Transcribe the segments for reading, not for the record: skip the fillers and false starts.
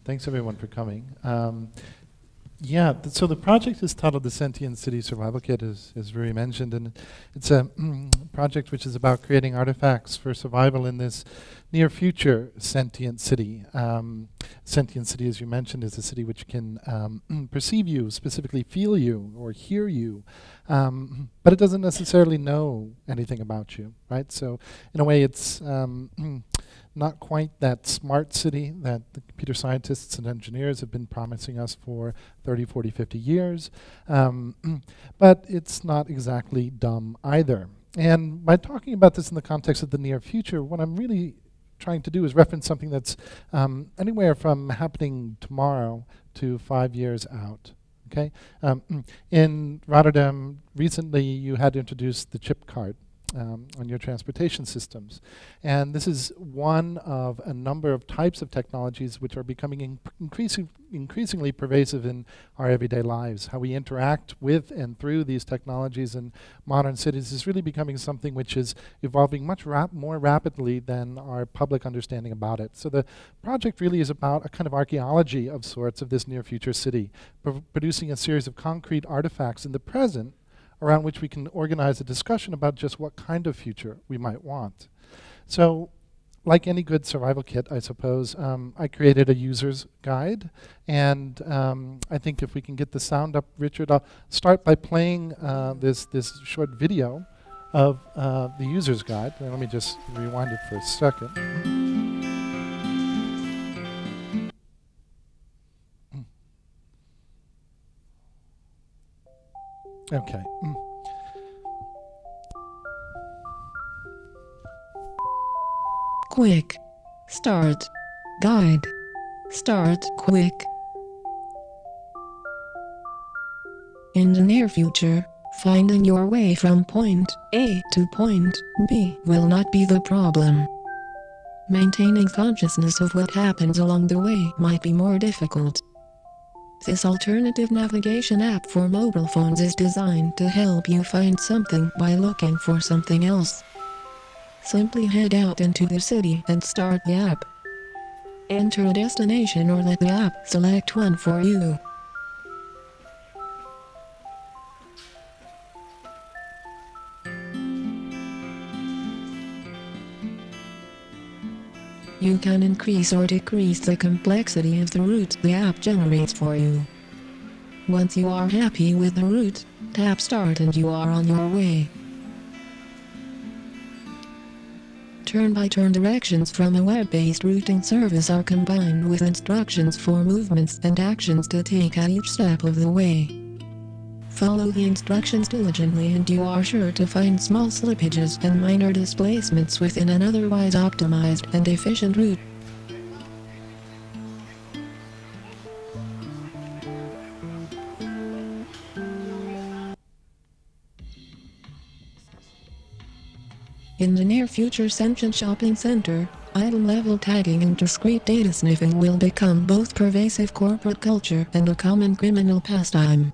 Thanks everyone for coming. So the project is titled the Sentient City Survival Kit, as Rui mentioned, and it's a project which is about creating artifacts for survival in this near future sentient city. Sentient city, as you mentioned, is a city which can perceive you, specifically feel you or hear you, but it doesn't necessarily know anything about you, right? So in a way it's not quite that smart city that the computer scientists and engineers have been promising us for 30, 40, 50 years. But it's not exactly dumb either. And by talking about this in the context of the near future, what I'm really trying to do is reference something that's anywhere from happening tomorrow to 5 years out. Okay? In Rotterdam, recently you had to introduce the chip card on your transportation systems. And this is one of a number of types of technologies which are becoming increasingly pervasive in our everyday lives. How we interact with and through these technologies in modern cities is really becoming something which is evolving much more rapidly than our public understanding about it. So the project really is about a kind of archaeology of sorts of this near future city, producing a series of concrete artifacts in the present around which we can organize a discussion about just what kind of future we might want. So, like any good survival kit, I suppose, I created a user's guide, and I think if we can get the sound up, Richard, I'll start by playing this short video of the user's guide. Let me just rewind it for a second. Okay. Quick. Start. Guide. Start quick. In the near future, finding your way from point A to point B will not be the problem. Maintaining consciousness of what happens along the way might be more difficult. This alternative navigation app for mobile phones is designed to help you find something by looking for something else. Simply head out into the city and start the app. Enter a destination or let the app select one for you. You can increase or decrease the complexity of the route the app generates for you. Once you are happy with the route, tap Start and you are on your way. Turn-by-turn directions from a web-based routing service are combined with instructions for movements and actions to take at each step of the way. Follow the instructions diligently and you are sure to find small slippages and minor displacements within an otherwise optimized and efficient route. In the near future Sentient Shopping Center, item-level tagging and discrete data sniffing will become both pervasive corporate culture and a common criminal pastime.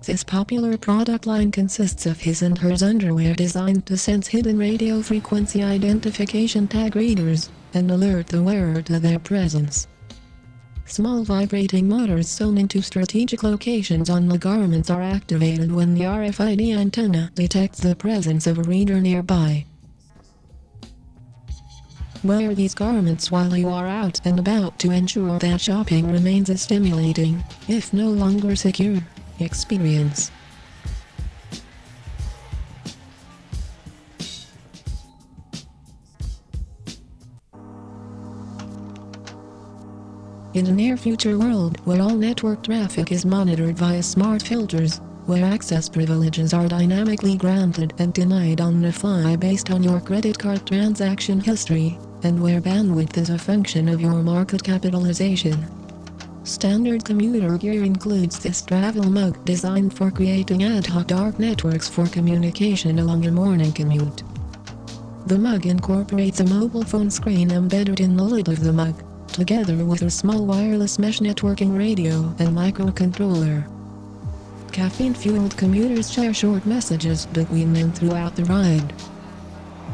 This popular product line consists of his and hers underwear designed to sense hidden radio frequency identification tag readers and alert the wearer to their presence. Small vibrating motors sewn into strategic locations on the garments are activated when the RFID antenna detects the presence of a reader nearby. Wear these garments while you are out and about to ensure that shopping remains a stimulating, if no longer secure, experience. In a near-future world where all network traffic is monitored via smart filters, where access privileges are dynamically granted and denied on the fly based on your credit card transaction history, and where bandwidth is a function of your market capitalization. Standard commuter gear includes this travel mug designed for creating ad hoc dark networks for communication along a morning commute. The mug incorporates a mobile phone screen embedded in the lid of the mug, together with a small wireless mesh networking radio and microcontroller. Caffeine-fueled commuters share short messages between them throughout the ride.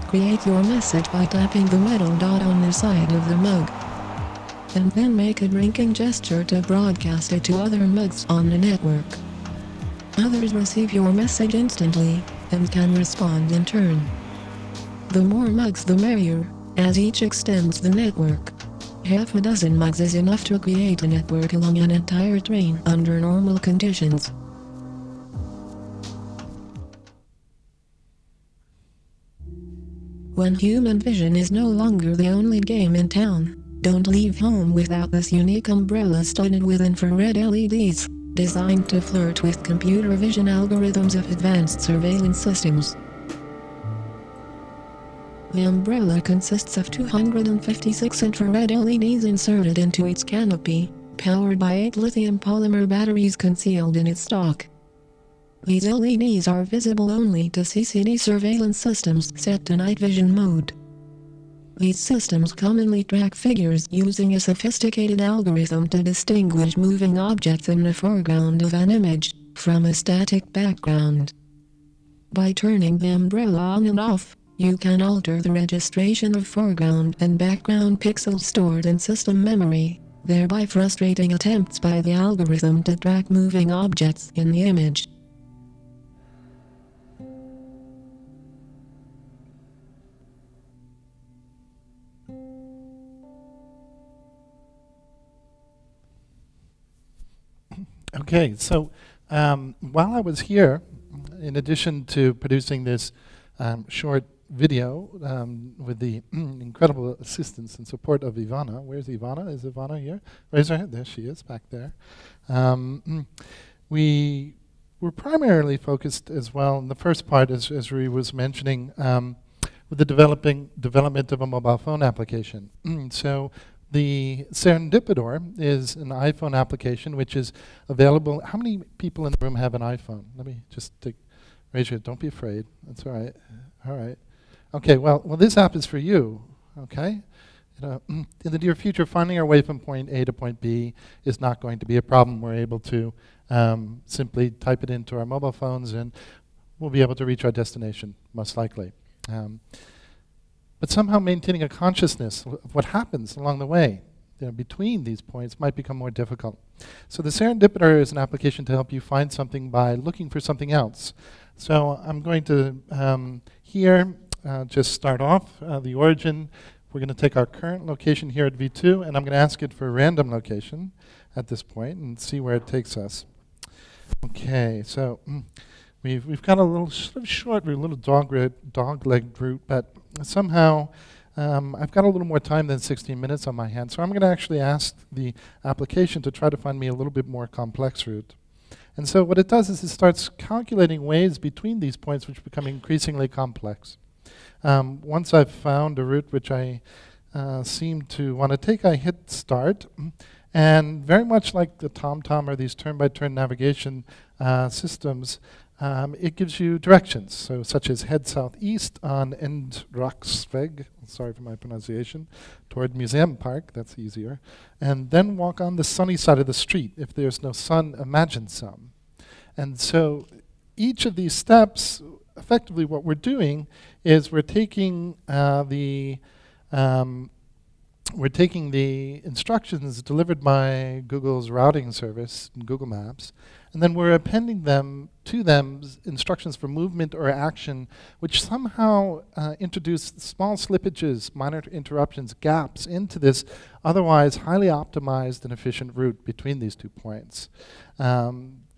Create your message by tapping the metal dot on the side of the mug. and then make a drinking gesture to broadcast it to other mugs on the network. Others receive your message instantly, and can respond in turn. The more mugs the merrier, as each extends the network. Half a dozen mugs is enough to create a network along an entire train under normal conditions. When human vision is no longer the only game in town, don't leave home without this unique umbrella studded with infrared LEDs, designed to flirt with computer vision algorithms of advanced surveillance systems. The umbrella consists of 256 infrared LEDs inserted into its canopy, powered by 8 lithium polymer batteries concealed in its stock. These LEDs are visible only to CCD surveillance systems set to night vision mode. These systems commonly track figures using a sophisticated algorithm to distinguish moving objects in the foreground of an image from a static background. By turning the umbrella on and off, you can alter the registration of foreground and background pixels stored in system memory, thereby frustrating attempts by the algorithm to track moving objects in the image. Okay, so while I was here, in addition to producing this short video with the incredible assistance and support of Ivana. Where's Ivana? Is Ivana here? Raise her hand. There she is, back there. We were primarily focused as well in the first part, as Rui was mentioning, with the development of a mobile phone application. So the Serendipidor is an iPhone application which is available. How many people in the room have an iPhone? Let me just raise your hand. Don't be afraid. That's all right. All right. Okay, well, this app is for you, okay? You know, in the near future, finding our way from point A to point B is not going to be a problem. We're able to simply type it into our mobile phones and we'll be able to reach our destination, most likely. But somehow maintaining a consciousness of what happens along the way, you know, between these points might become more difficult. So the Serendipidor is an application to help you find something by looking for something else. So I'm going to here just start off the origin. We're going to take our current location here at V2, and I'm going to ask it for a random location at this point and see where it takes us. Okay, so we've got a little sort of short, a little dog-legged route, but somehow I've got a little more time than 16 minutes on my hands, so I'm going to actually ask the application to try to find me a little bit more complex route. And so what it does is it starts calculating ways between these points which become increasingly complex. Once I've found a route which I seem to want to take, I hit start. And very much like the TomTom or these turn-by-turn navigation systems, it gives you directions, so such as head southeast on Endraksveg, sorry for my pronunciation, toward Museum Park, that's easier, and then walk on the sunny side of the street. If there's no sun, imagine some. And so each of these steps, effectively what we're doing is we're taking the instructions delivered by Google's routing service, Google Maps, and then we're appending them to them instructions for movement or action, which somehow introduce small slippages, minor interruptions, gaps into this otherwise highly optimized and efficient route between these 2 points.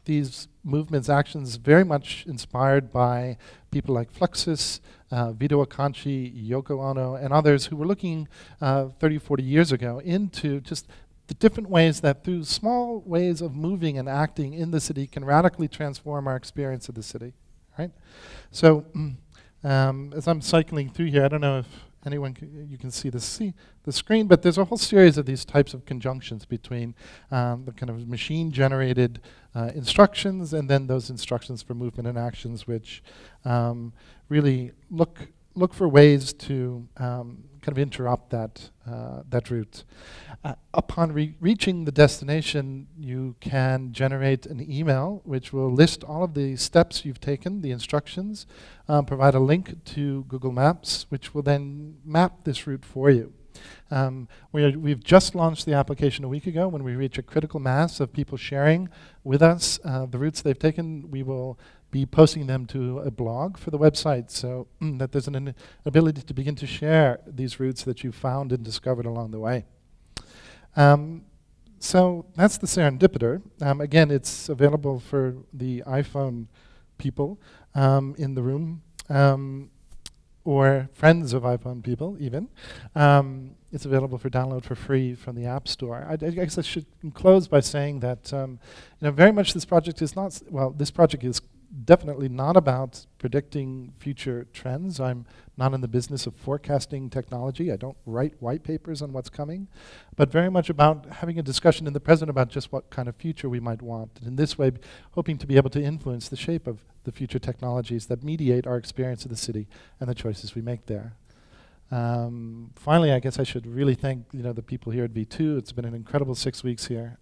These movements, actions, very much inspired by people like Fluxus, Vito Acconci, Yoko Ono, and others who were looking 30, 40 years ago into just the different ways that through small ways of moving and acting in the city can radically transform our experience of the city, right? So as I'm cycling through here, I don't know if anyone you can see the screen, but there's a whole series of these types of conjunctions between the kind of machine-generated instructions and then those instructions for movement and actions, which really look for ways to kind of interrupt that route. Upon reaching the destination, you can generate an email which will list all of the steps you've taken, the instructions, provide a link to Google Maps, which will then map this route for you. We've just launched the application a week ago. When we reach a critical mass of people sharing with us the routes they've taken, we will be posting them to a blog for the website, so that there's an ability to begin to share these routes that you found and discovered along the way. So that's the Serendipiter. Again, it's available for the iPhone people in the room, or friends of iPhone people even. It's available for download for free from the App Store. I guess I should close by saying that very much this project is not, this project is definitely not about predicting future trends. I'm not in the business of forecasting technology. I don't write white papers on what's coming, but very much about having a discussion in the present about just what kind of future we might want. And in this way, hoping to be able to influence the shape of the future technologies that mediate our experience of the city and the choices we make there. Finally, I guess I should really thank the people here at V2. It's been an incredible 6 weeks here.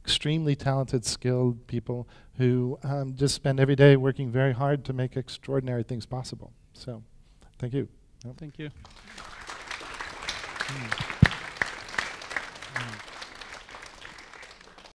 Extremely talented, skilled people who just spend every day working very hard to make extraordinary things possible. So, thank you. Thank you.